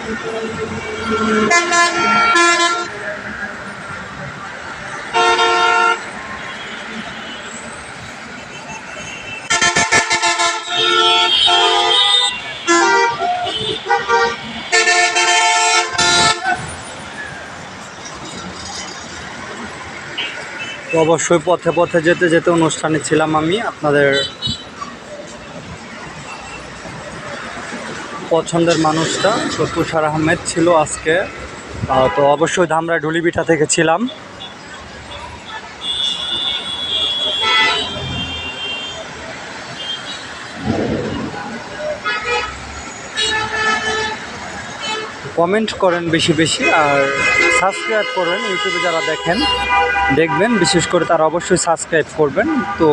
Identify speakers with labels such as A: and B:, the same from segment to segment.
A: তো অবশ্যই পথে পথে যেতে যেতে অনুষ্ঠানে ছিলাম আমি। আপনাদের পছন্দের মানুষটা তো তুষার আহমেদ ছিল আজকে। তো অবশ্যই ধামরাই ঢুলিবিঠা থেকে ছিলাম। কমেন্ট করেন বেশি বেশি, আর সাবস্ক্রাইব করবেন। ইউটিউবে যারা দেখবেন বিশেষ করে তারা অবশ্যই সাবস্ক্রাইব করবেন। তো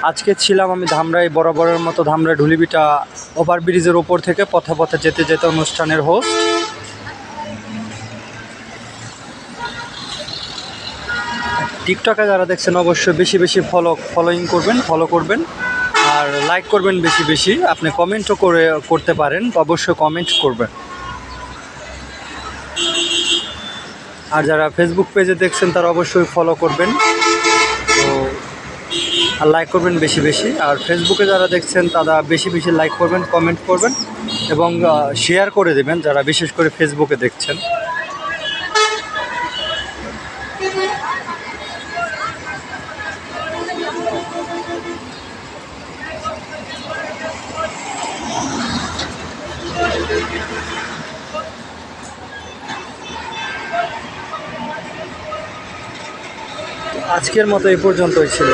A: আজকে ছিলাম আমি ধামরাই, বরাবরের মতো ধামরাই ঢুলিবিঠা ওভারব্রিজের ওপর থেকে পথে পথে যেতে যেতে অনুষ্ঠানের হোস্ট। টিকটকে যারা দেখছেন অবশ্যই বেশি বেশি ফলো করবেন আর লাইক করবেন বেশি বেশি। আপনি কমেন্টও করতে পারেন, অবশ্যই কমেন্ট করবেন। আর যারা ফেসবুক পেজে দেখছেন তারা অবশ্যই ফলো করবেন তো আর লাইক করবেন বেশি বেশি। আর ফেসবুকে যারা দেখছেন তারা বেশি বেশি লাইক করবেন, কমেন্ট করবেন এবং শেয়ার করে দেবেন যারা বিশেষ করে ফেসবুকে দেখছেন। আজকের মতো এই পর্যন্তই ছিল।